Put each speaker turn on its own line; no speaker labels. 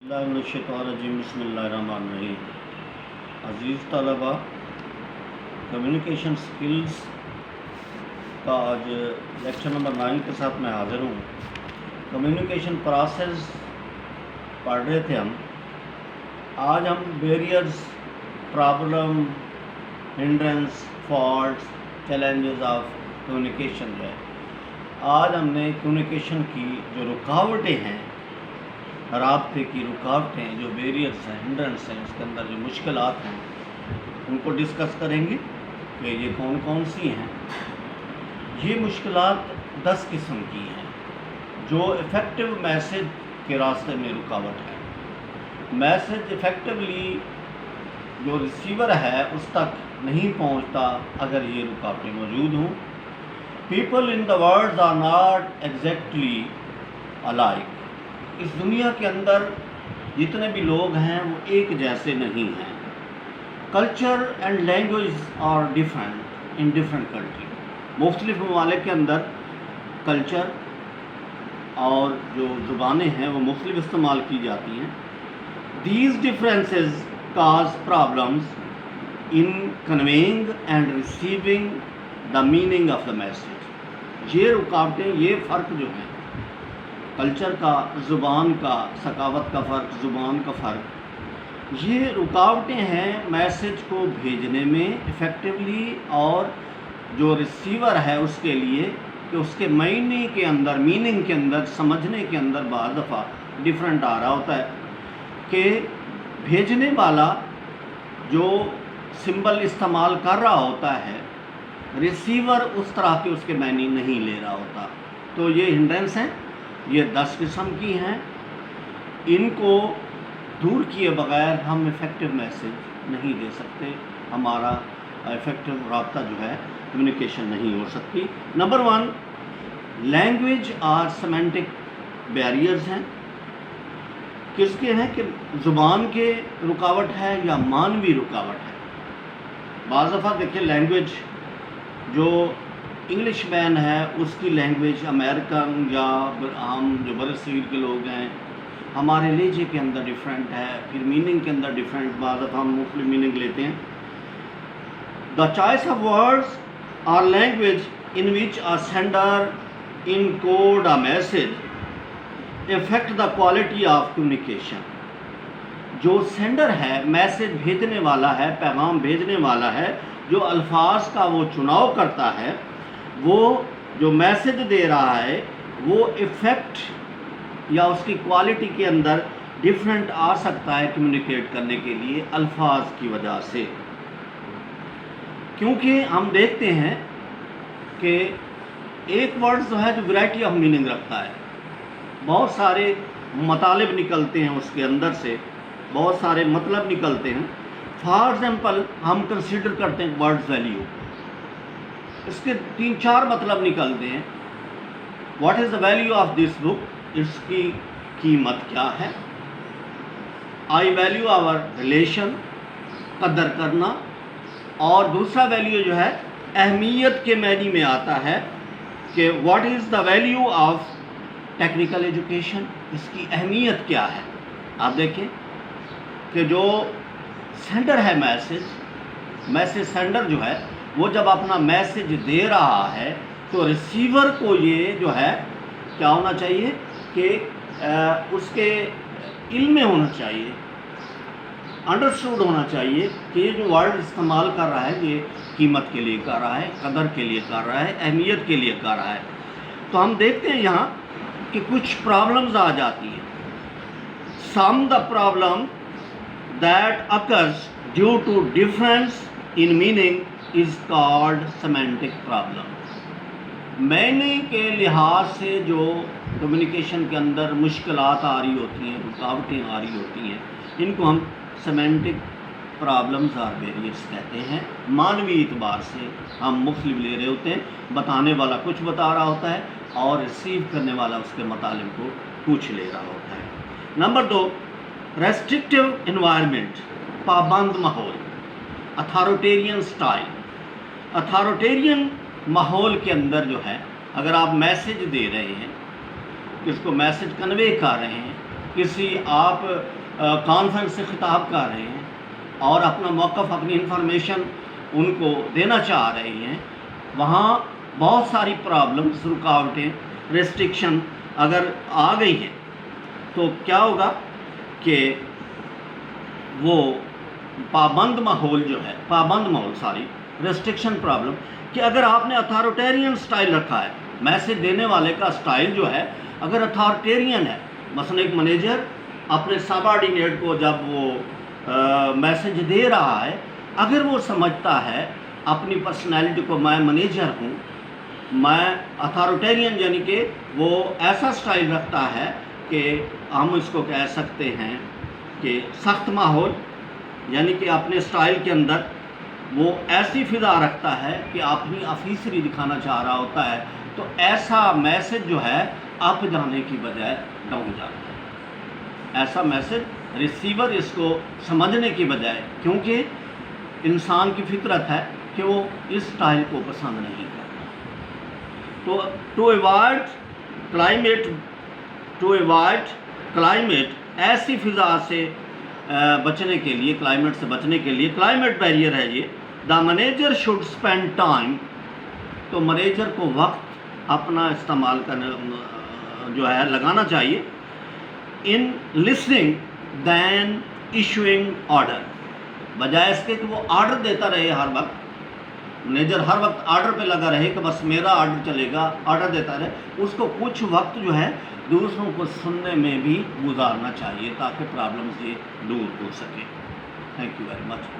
बिस्मिल्लाहिर्रहमानिर्रहीम। अज़ीज़ तलबा, communication skills का आज लेक्चर नंबर 9 के साथ मैं हाज़िर हूँ। कम्युनिकेशन प्रोसेस पढ़ रहे थे हम। आज हम barriers, problem, hindrance, faults, challenges of communication जो है, आज हमने कम्युनिकेशन की जो रुकावटें हैं, राब्ते की रुकावटें, जो बैरियर्स हैं, हिंड्रेंस हैं, उसके अंदर जो मुश्किलात हैं, उनको डिस्कस करेंगे कि ये कौन कौन सी हैं। ये मुश्किलात 10 किस्म की हैं जो इफ़ेक्टिव मैसेज के रास्ते में रुकावट है। मैसेज इफ़ेक्टिवली जो रिसीवर है उस तक नहीं पहुंचता अगर ये रुकावटें मौजूद हों। People in the world are not exactly alike. इस दुनिया के अंदर जितने भी लोग हैं वो एक जैसे नहीं हैं। Culture and language are different in different country. मुख्तलिफ ममालिक के अंदर कल्चर और जो ज़ुबानें हैं वो मुख्तलिफ इस्तेमाल की जाती हैं। These differences cause problems in conveying and receiving the meaning of the message. ये रुकावटें, ये फ़र्क जो हैं, कल्चर का, ज़ुबान का, सकावत का फ़र्क, ज़ुबान का फ़र्क, ये रुकावटें हैं मैसेज को भेजने में इफ़ेक्टिवली, और जो रिसीवर है उसके लिए कि उसके मायने के अंदर, मीनिंग के अंदर, समझने के अंदर बाज़ दफ़ा डिफरेंट आ रहा होता है कि भेजने वाला जो सिंबल इस्तेमाल कर रहा होता है, रिसीवर उस तरह के उसके मायने नहीं ले रहा होता। तो ये हिंड्रेंस हैं, ये 10 किस्म की हैं। इनको दूर किए बगैर हम इफ़ेक्टिव मैसेज नहीं दे सकते। हमारा इफ़ेक्टिव राब्ता जो है, कम्युनिकेशन नहीं हो सकती। नंबर 1, लैंग्वेज और सेमेंटिक बैरियर्स हैं। किसके हैं कि ज़ुबान के रुकावट है या मानवी रुकावट है। बाज़ दफ़ा देखिए, लैंग्वेज जो इंग्लिश मैन है उसकी लैंग्वेज अमेरिकन या हम जो बरसगीर के लोग हैं, हमारे लहजे के अंदर डिफरेंट है, फिर मीनिंग के अंदर डिफरेंट, बाज़ दफ़ा हम मुख्तलिफ मीनिंग लेते हैं। द चॉइस ऑफ वर्ड्स और language in which a sender in code a message effect the quality of communication. जो सेंडर है, मैसेज भेजने वाला है, पैगाम भेजने वाला है, जो अल्फाज का वो चुनाव करता है, वो जो मैसेज दे रहा है वो इफ़ेक्ट या उसकी क्वालिटी के अंदर डिफरेंट आ सकता है कम्युनिकेट करने के लिए अल्फाज की वजह से। क्योंकि हम देखते हैं कि एक वर्ड जो है जो वैरायटी ऑफ मीनिंग रखता है, बहुत सारे मतलब निकलते हैं उसके अंदर से, बहुत सारे मतलब निकलते हैं। फॉर एग्जाम्पल हम कंसीडर करते हैं वर्ड्स वैल्यू, इसके 3-4 मतलब निकलते हैं। What is the value of this book, इसकी कीमत क्या है। आई वैल्यू आवर रिलेशन, कदर करना। और दूसरा वैल्यू जो है अहमियत के मायने में आता है कि what is the value of technical education, इसकी अहमियत क्या है। आप देखें कि जो सेंडर है मैसेज सेंडर जो है वो जब अपना मैसेज दे रहा है तो रिसीवर को ये जो है क्या होना चाहिए कि उसके इल्म में होना चाहिए, अंडरस्टूड होना चाहिए कि ये जो वर्ड इस्तेमाल कर रहा है ये कीमत के लिए कर रहा है, कदर के लिए कर रहा है, अहमियत के लिए कर रहा है। तो हम देखते हैं यहाँ कि कुछ प्रॉब्लम्स आ जाती हैं। Some the problem that occurs due to difference in meaning is called semantic problem. मायने के लिहाज से जो कम्युनिकेशन के अंदर मुश्किलात आ रही होती हैं, रुकावटें आ रही होती हैं, इनको हम सेमेंटिक प्रॉब्लम्स और बैरियर्स कहते हैं। मानवी एतबार से हम मुख्तलिफ ले रहे होते हैं, बताने वाला कुछ बता रहा होता है और रिसीव करने वाला उसके मतलब को कुछ ले रहा होता है। नंबर 2, रेस्ट्रिक्टिव इन्वायरमेंट, पाबंद माहौल, अथॉरिटेरियन स्टाइल। अथॉरिटेरियन माहौल के अंदर जो है, अगर आप मैसेज दे रहे हैं, किसको मैसेज कन्वे कर रहे हैं, کسی آپ کانفرنس سے خطاب کر رہے ہیں اور اپنا موقف، اپنی انفارمیشن ان کو دینا چاہ رہے ہیں، وہاں بہت ساری پرابلمز، رکاوٹیں، ریسٹرکشن اگر آ گئی ہیں تو کیا ہوگا کہ وہ پابند ماحول ریسٹرکشن پرابلم، کہ اگر آپ نے اتھارٹیرین سٹائل رکھا ہے، میسج دینے والے کا سٹائل جو ہے اگر اتھارٹیرین ہے، مثلا ایک مینیجر اپنے سب آرڈینیٹ کو جب وہ میسج دے رہا ہے، اگر وہ سمجھتا ہے اپنی پرسنالٹی کو، میں مینیجر ہوں، میں اتھارٹیرین، یعنی کہ وہ ایسا سٹائل رکھتا ہے کہ ہم اس کو کہہ سکتے ہیں کہ سخت ماحول، یعنی کہ اپنے سٹائل کے اندر وہ ایسی فضا رکھتا ہے کہ اپنی آفیسری دکھانا چاہ رہا ہوتا ہے، تو ایسا میسج جو ہے اپ جانے کی بجائے ڈاؤن جاتا ہے۔ ایسا میسج ریسیور اس کو سمجھنے کی بجائے، کیونکہ انسان کی فطرت ہے کہ وہ اس سٹائل کو پسند نہیں کرتا، تو ٹو ایوائڈ کلائمیٹ، ایسی فضا سے بچنے کے لیے، کلائمیٹ سے بچنے کے لیے، کلائمیٹ بیریئر ہے یہ، the manager should spend time, تو مینیجر کو وقت اپنا استعمال کرنے جو ہے لگانا چاہیے، in listening then issuing order, بجائے اس کے کہ وہ آرڈر دیتا رہے ہر وقت، مینیجر ہر وقت آرڈر پہ لگا رہے کہ بس میرا آرڈر چلے گا، آرڈر دیتا رہے، اس کو کچھ وقت جو ہے دوسروں کو سننے میں بھی گزارنا چاہیے تاکہ پرابلمز یہ دور ہو سکے۔ Thank you very much.